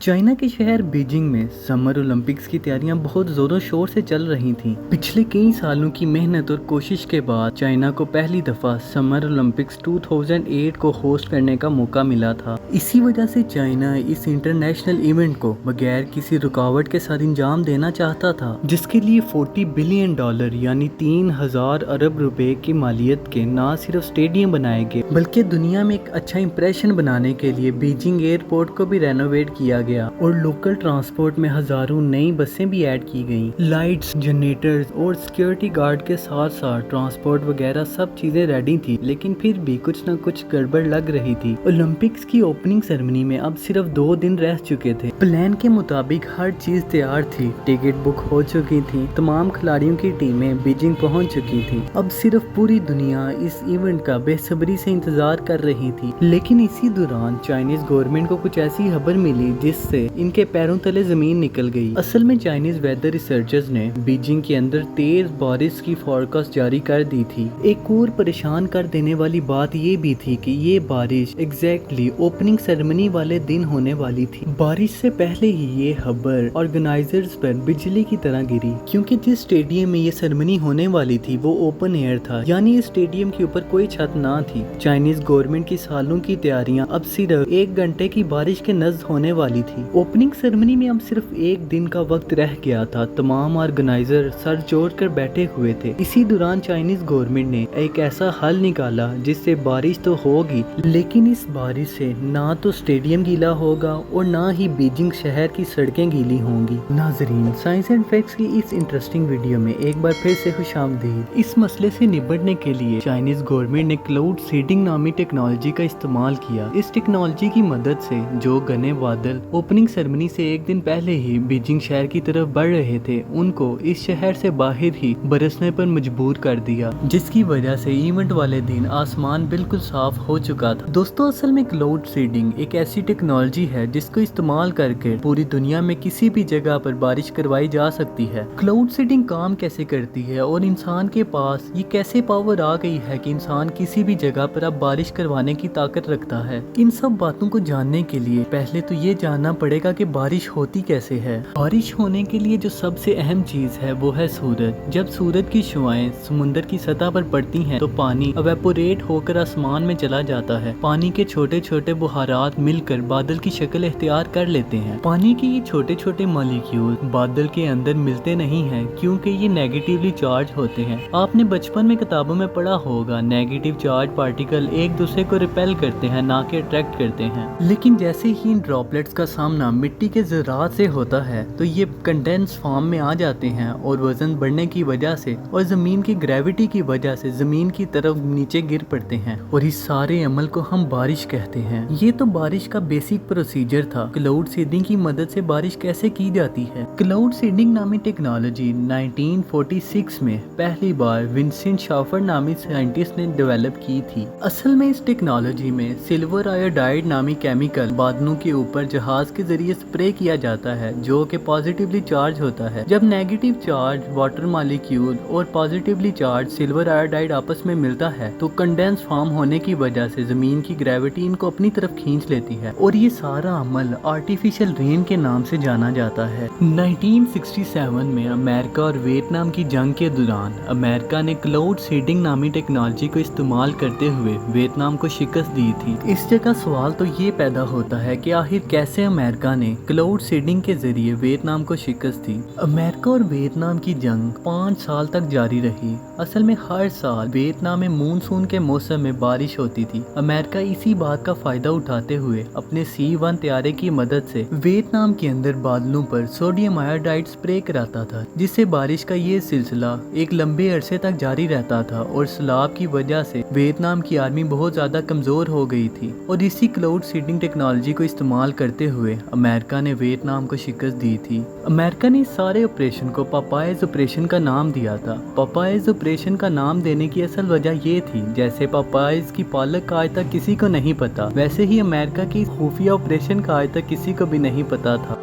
China के शहर Beijing में समर ओलंपिक्स की तैयारियां बहुत जोरों शोर से चल रही थीं। पिछले कई सालों की मेहनत और कोशिश के बाद चाइना को पहली दफा समर ओलंपिक्स 2008 को होस्ट करने का मौका मिला था। इसी वजह से चाइना इस इंटरनेशनल इवेंट को बगैर किसी रुकावट के साथ अंजाम देना चाहता था, जिसके लिए $40 बिलियन यानी 3000 अरब रुपए की मालियत के न सिर्फ स्टेडियम बनाए गए बल्कि दुनिया में एक अच्छा इंप्रेशन बनाने के लिए बीजिंग एयरपोर्ट को भी रेनोवेट किया गया और लोकल ट्रांसपोर्ट में हजारों नई बसें भी ऐड की गईं। लाइट्स, जनरेटर्स और सिक्योरिटी गार्ड के साथ साथ ट्रांसपोर्ट वगैरह सब चीजें रेडी थी, लेकिन फिर भी कुछ न कुछ गड़बड़ लग रही थी। ओलंपिक्स की ओपनिंग सेरेमनी में अब सिर्फ 2 दिन रह चुके थे। प्लान के मुताबिक हर चीज तैयार थी, टिकट बुक हो चुकी थी, तमाम खिलाड़ियों की टीमें बीजिंग पहुंच चुकी थी। अब सिर्फ पूरी दुनिया इस इवेंट का बेसब्री से इंतजार कर रही थी। लेकिन इसी दौरान चाइनीज गवर्नमेंट को कुछ ऐसी खबर मिली जिससे इनके पैरों तले जमीन निकल गई। असल में चाइनीज वेदर रिसर्चर्स ने बीजिंग के अंदर तेज बारिश की फोरकास्ट जारी कर दी थी। एक और परेशान कर देने वाली बात ये भी थी कि ये बारिश एग्जैक्टली ओपनिंग सेरेमनी वाले दिन होने वाली थी। बारिश से पहले ही ये खबर ऑर्गेनाइजर्स पर बिजली की तरह गिरी, क्योंकि जिस स्टेडियम में ये सेरेमनी होने वाली थी वो ओपन एयर था, यानी इस स्टेडियम के ऊपर कोई छत ना थी। चाइनीज गवर्नमेंट की सालों की तैयारियां अब सिर्फ 1 घंटे की बारिश के नज़र होने वाली थी। ओपनिंग सेरेमनी में अब सिर्फ 1 दिन का वक्त रह गया था। तमाम ऑर्गेनाइजर सर जोड़ कर बैठे हुए थे। इसी दौरान चाइनीज गवर्नमेंट ने एक ऐसा हल निकाला जिससे बारिश तो होगी, लेकिन इस बारिश से ना तो स्टेडियम गीला होगा और ना ही बीजिंग शहर की सड़कें गीली होंगी। नाजरीन, साइंस एंड फैक्ट्स की इस इंटरेस्टिंग वीडियो में एक बार फिर से खुशामदीद। इस मसले से निपटने के लिए चाइनीज गवर्नमेंट ने क्लाउड सीडिंग नामी टेक्नोलॉजी का इस्तेमाल किया। इस टेक्नोलॉजी की मदद से जो घने बादल ओपनिंग सेरेमनी से 1 दिन पहले ही बीजिंग शहर की तरफ बढ़ रहे थे, उनको इस शहर से बाहर ही बरसने पर मजबूर कर दिया, जिसकी वजह से इवेंट वाले दिन आसमान बिल्कुल साफ हो चुका था। दोस्तों, असल में क्लाउड सीडिंग एक ऐसी टेक्नोलॉजी है जिसको इस्तेमाल करके पूरी दुनिया में किसी भी जगह पर बारिश करवाई जा सकती है। क्लाउड सीडिंग काम कैसे करती है और इंसान के पास ये कैसे पावर आ गई है कि इंसान किसी भी जगह पर अब बारिश करवाने की ताकत रखता है, इन सब बातों को जानने के लिए पहले तो ये जानना पड़ेगा कि बारिश होती कैसे है। बारिश होने के लिए जो सबसे अहम चीज है वो है सूरज। जब सूरज की शुआएं समुद्र की सतह पर पड़ती हैं तो पानी एवेपोरेट होकर आसमान में चला जाता है। पानी के छोटे छोटे बुहारात मिलकर बादल की शक्ल इख्तियार कर लेते हैं। पानी के ये छोटे छोटे मॉलिक्यूल बादल के अंदर मिलते नहीं हैं, क्योंकि ये नेगेटिवली चार्ज होते हैं। आपने बचपन में किताबों में पढ़ा होगा, नेगेटिव चार्ज पार्टिकल एक दूसरे को रिपेल करते हैं, ना कि अट्रैक्ट करते हैं। लेकिन जैसे ही इन ड्रॉपलेट्स का सामना मिट्टी के ज़रात से होता है तो ये कंडेंस फॉर्म में आ जाते हैं और वजन बढ़ने की वजह से और ज़मीन की ग्रेविटी की वजह से ज़मीन की तरफ नीचे गिर पड़ते हैं, और इस सारे अमल को हम बारिश कहते हैं। ये तो बारिश का बेसिक प्रोसीजर था। क्लाउड सीडिंग की मदद से बारिश कैसे की जाती है? क्लाउड सीडिंग नामी टेक्नोलॉजी 1946 में पहली बार विंसेंट शॉफर नामी साइंटिस्ट ने डेवलप की थी। असल में इस टेक्नोलॉजी में सिल्वर आयोडाइड नामी केमिकल बादलों के ऊपर जहाज के जरिए स्प्रे किया जाता है, जो कि पॉजिटिवली चार्ज होता है। जब नेगेटिव चार्ज वाटर मॉलिक्यूल और पॉजिटिवली चार्ज सिल्वर आयोडाइड आपस में मिलता है तो कंडेंस फॉर्म होने की वजह से जमीन की ग्रेविटी इनको अपनी तरफ खींच लेती है, और ये सारा अमल आर्टिफिशियल रेन के नाम से जाना जाता है। 1967 में अमेरिका और वियतनाम की जंग के दौरान अमेरिका ने क्लाउड सीडिंग नामी टेक्नोलॉजी को इस्तेमाल करते हुए वियतनाम को शिकस्त दी थी। इस जगह सवाल तो ये पैदा होता है कि आखिर कैसे अमेरिका ने क्लाउड सीडिंग के जरिए वियतनाम को शिकस्त दी। अमेरिका और वियतनाम की जंग 5 साल तक जारी रही। असल में हर साल वियतनाम में मानसून के मौसम में बारिश होती थी। अमेरिका इसी बात का फायदा उठाते हुए अपने C-1 तैयारे की मदद से वियतनाम के अंदर बादलों पर सोडियम आयोडाइड स्प्रे कराता था, जिससे बारिश का ये सिलसिला एक लंबे अरसे तक जारी रहता था, और सैलाब की वजह से वियतनाम की आर्मी बहुत ज्यादा कमजोर हो गई थी। और इसी क्लाउड सीडिंग टेक्नोलॉजी को इस्तेमाल करते हुए अमेरिका ने वियतनाम को शिकस्त दी थी। अमेरिका ने इस सारे ऑपरेशन को पापायज ऑपरेशन का नाम दिया था। पापायज ऑपरेशन का नाम देने की असल वजह ये थी, जैसे पापायज की पालक का आज तक किसी को नहीं पता, वैसे ही अमेरिका की खुफिया ऑपरेशन का आज तक किसी को भी नहीं पता था।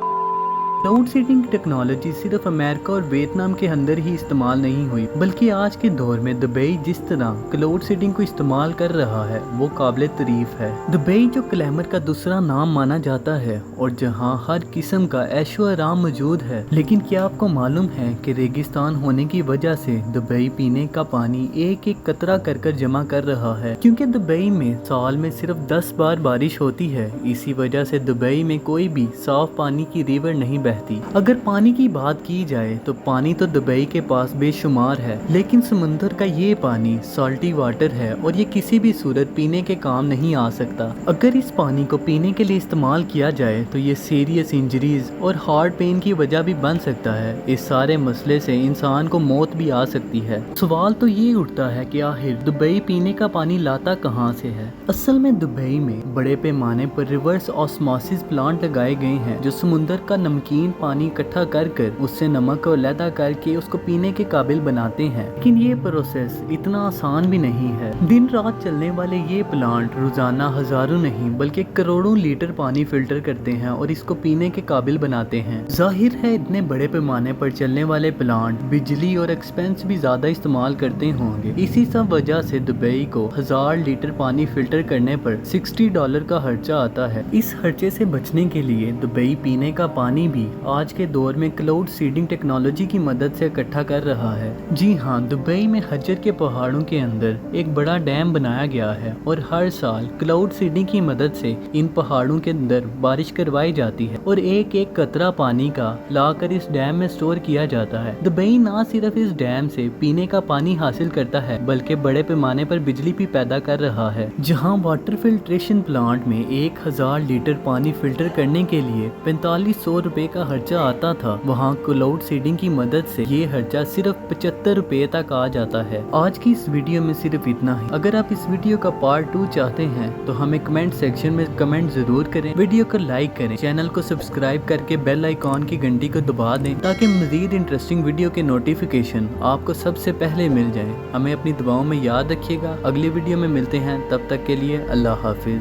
क्लाउड सीडिंग की टेक्नोलॉजी सिर्फ अमेरिका और वियतनाम के अंदर ही इस्तेमाल नहीं हुई, बल्कि आज के दौर में दुबई जिस तरह क्लाउड सीडिंग को इस्तेमाल कर रहा है वो काबिल तारीफ है। दुबई जो ग्लैमर का दूसरा नाम माना जाता है और जहां हर किस्म का ऐशो आराम मौजूद है, लेकिन क्या आपको मालूम है कि रेगिस्तान होने की वजह से दुबई पीने का पानी एक एक कतरा कर कर जमा कर रहा है, क्योंकि दुबई में साल में सिर्फ 10 बार बारिश होती है। इसी वजह से दुबई में कोई भी साफ पानी की रिवर नहीं बहती। अगर पानी की बात की जाए तो पानी तो दुबई के पास बेशुमार है, लेकिन समुंदर का ये पानी साल्टी वाटर है और ये किसी भी सूरत पीने के काम नहीं आ सकता। अगर इस पानी को पीने के लिए इस्तेमाल किया जाए तो ये सीरियस इंजरीज और हार्ट पेन की वजह भी बन सकता है। इस सारे मसले से इंसान को मौत भी आ सकती है। सवाल तो ये उठता है कि आखिर दुबई पीने का पानी लाता कहाँ से है। असल में दुबई में बड़े पैमाने पर रिवर्स ऑस्मोसिस प्लांट लगाए गए हैं जो समुंदर का नमकीन पानी इकट्ठा कर कर उससे नमक को अलहदा करके उसको पीने के काबिल बनाते हैं। लेकिन ये प्रोसेस इतना आसान भी नहीं है। दिन रात चलने वाले ये प्लांट रोजाना हजारों नहीं बल्कि करोड़ों लीटर पानी फिल्टर करते हैं और इसको पीने के काबिल बनाते हैं। जाहिर है इतने बड़े पैमाने पर चलने वाले प्लांट बिजली और एक्सपेंस भी ज्यादा इस्तेमाल करते होंगे। इसी सब वजह से दुबई को 1000 लीटर पानी फिल्टर करने पर $60 का खर्चा आता है। इस खर्चे से बचने के लिए दुबई पीने का पानी भी आज के दौर में क्लाउड सीडिंग टेक्नोलॉजी की मदद से इकट्ठा कर रहा है। जी हाँ, दुबई में हजर के पहाड़ों के अंदर एक बड़ा डैम बनाया गया है और हर साल क्लाउड सीडिंग की मदद से इन पहाड़ों के अंदर बारिश करवाई जाती है और एक एक कतरा पानी का लाकर इस डैम में स्टोर किया जाता है। दुबई ना सिर्फ इस डैम से पीने का पानी हासिल करता है बल्कि बड़े पैमाने पर बिजली भी पैदा कर रहा है। जहाँ वाटर फिल्ट्रेशन प्लांट में 1000 लीटर पानी फिल्टर करने के लिए 4500 रुपए का खर्चा आता था, वहाँ क्लाउड सीडिंग की मदद से ये खर्चा सिर्फ 75 रुपए तक आ जाता है। आज की इस वीडियो में सिर्फ इतना ही। अगर आप इस वीडियो का पार्ट 2 चाहते हैं तो हमें कमेंट सेक्शन में कमेंट जरूर करें, वीडियो को लाइक करें, चैनल को सब्सक्राइब करके बेल आइकॉन की घंटी को दबा दें ताकि मजीद इंटरेस्टिंग वीडियो के नोटिफिकेशन आपको सबसे पहले मिल जाए। हमें अपनी दुआओं में याद रखिएगा। अगली वीडियो में मिलते हैं, तब तक के लिए अल्लाह हाफिज।